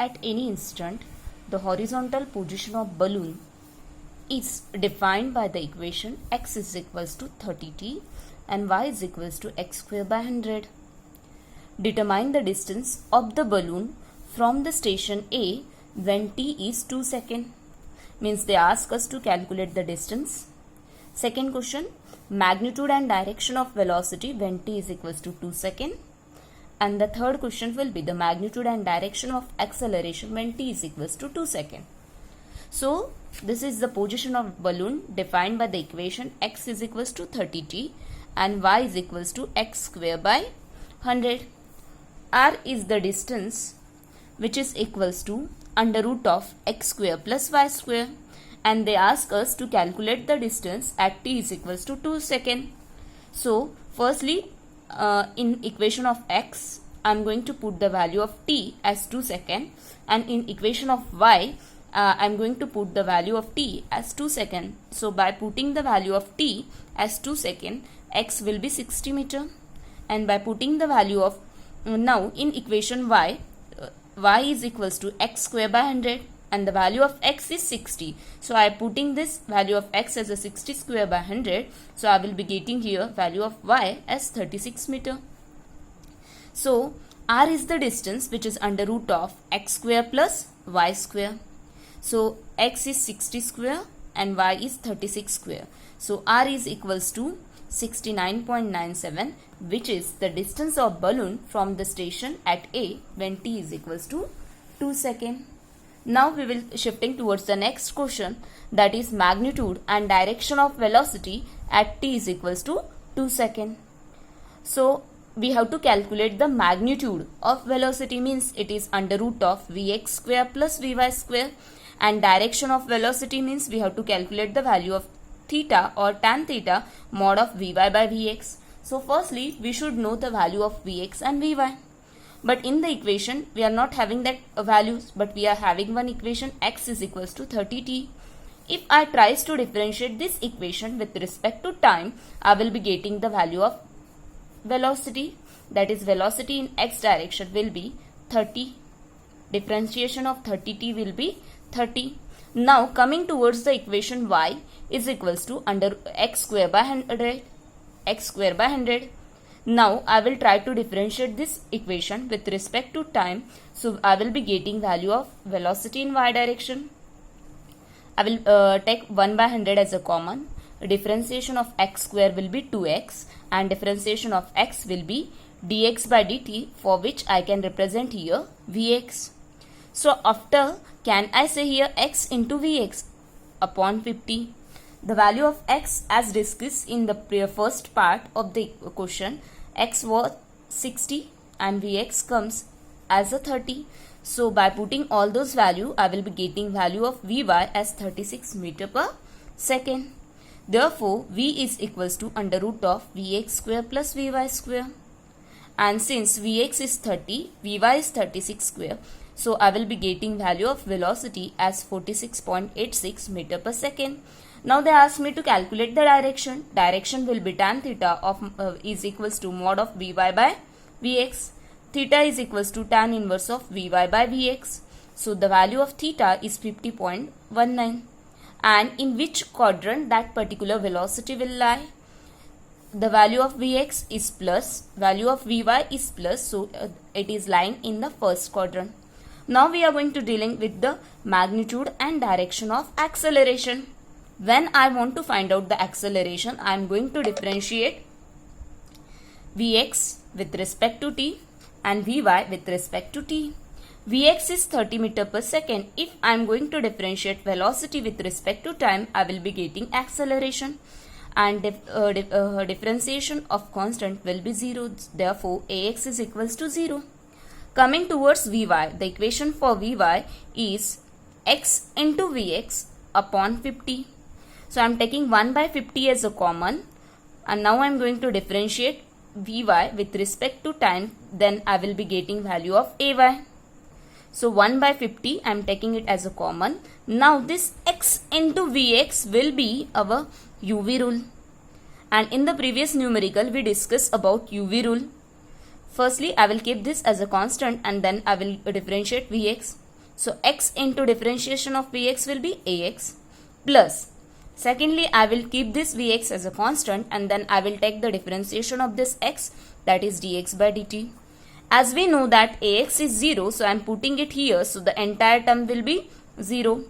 at any instant, the horizontal position of balloon is defined by the equation x is equals to 30t and y is equals to x square by 100. Determine the distance of the balloon from the station A when t is 2 seconds. Means they ask us to calculate the distance. Second question, magnitude and direction of velocity when t is equals to 2 seconds. And the third question will be the magnitude and direction of acceleration when t is equals to 2 seconds. So this is the position of balloon defined by the equation x is equals to 30t and y is equals to x square by 100. R is the distance which is equals to under root of x square plus y square, and they ask us to calculate the distance at t is equals to 2 seconds. So firstly, in equation of x, I am going to put the value of t as 2 seconds, and in equation of y, I am going to put the value of t as 2 seconds. So by putting the value of t as 2 seconds, x will be 60 meter, and by putting the value of now in equation y, y is equals to x square by 100 and the value of x is 60. So I am putting this value of x as a 60 square by 100. So I will be getting here value of y as 36 meter. So r is the distance which is under root of x square plus y square. So x is 60 square and y is 36 square. So r is equals to 69.97, which is the distance of balloon from the station at A when t is equals to 2 seconds. Now we will shifting towards the next question, that is magnitude and direction of velocity at t is equals to 2 seconds. So we have to calculate the magnitude of velocity, means it is under root of vx square plus vy square, and direction of velocity means we have to calculate the value of theta or tan theta mod of vy by vx. So firstly we should know the value of vx and vy. But in the equation we are not having that values, but we are having one equation x is equals to 30t. If I tries to differentiate this equation with respect to time, I will be getting the value of velocity, that is velocity in x direction will be 30. Differentiation of 30t will be 30. Now coming towards the equation y is equals to under x square by 100, x square by 100. Now I will try to differentiate this equation with respect to time. So I will be getting value of velocity in y direction. I will take 1 by 100 as a common. Differentiation of x square will be 2x and differentiation of x will be dx by dt, for which I can represent here vx. So after, can I say here x into vx upon 50. The value of x as discussed in the first part of the question, x was 60 and vx comes as a 30. So by putting all those value, I will be getting value of vy as 36 meter per second. Therefore, v is equals to under root of vx square plus vy square. And since vx is 30, vy is 36 square, so I will be getting value of velocity as 46.86 meter per second. Now they ask me to calculate the direction. Direction will be tan theta of is equals to mod of vy by vx. Theta is equals to tan inverse of vy by vx. So the value of theta is 50.19. And in which quadrant that particular velocity will lie? The value of vx is plus, value of vy is plus, so it is lying in the first quadrant. Now we are going to dealing with the magnitude and direction of acceleration. When I want to find out the acceleration, I am going to differentiate vx with respect to t and vy with respect to t. Vx is 30 meter per second. If I am going to differentiate velocity with respect to time, I will be getting acceleration, and differentiation of constant will be 0. Therefore, ax is equals to 0. Coming towards vy, the equation for vy is x into vx upon 50. So I am taking 1 by 50 as a common, and now I am going to differentiate vy with respect to time. Then I will be getting value of ay. So 1 by 50 I am taking it as a common. Now this x into vx will be our UV rule. And in the previous numerical we discussed about UV rule. Firstly I will keep this as a constant and then I will differentiate vx. So x into differentiation of Vx will be Ax plus. Secondly, I will keep this Vx as a constant and then I will take the differentiation of this x, that is dx by dt. As we know that Ax is 0, so I am putting it here, so the entire term will be 0.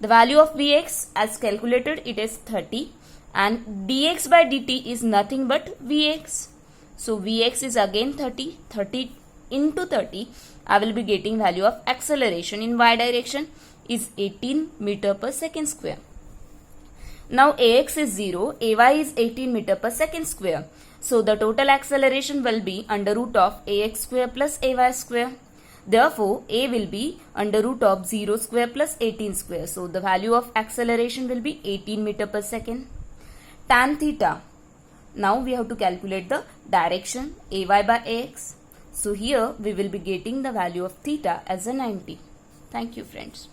The value of Vx as calculated, it is 30 and dx by dt is nothing but Vx. So Vx is again 30. 30 into 30, I will be getting value of acceleration in y direction is 18 meter per second square. Now Ax is 0, Ay is 18 meter per second square. So the total acceleration will be under root of Ax square plus Ay square. Therefore, A will be under root of 0 square plus 18 square. So the value of acceleration will be 18 meter per second. Tan theta. Now we have to calculate the direction Ay by Ax. So here we will be getting the value of theta as a 90. Thank you friends.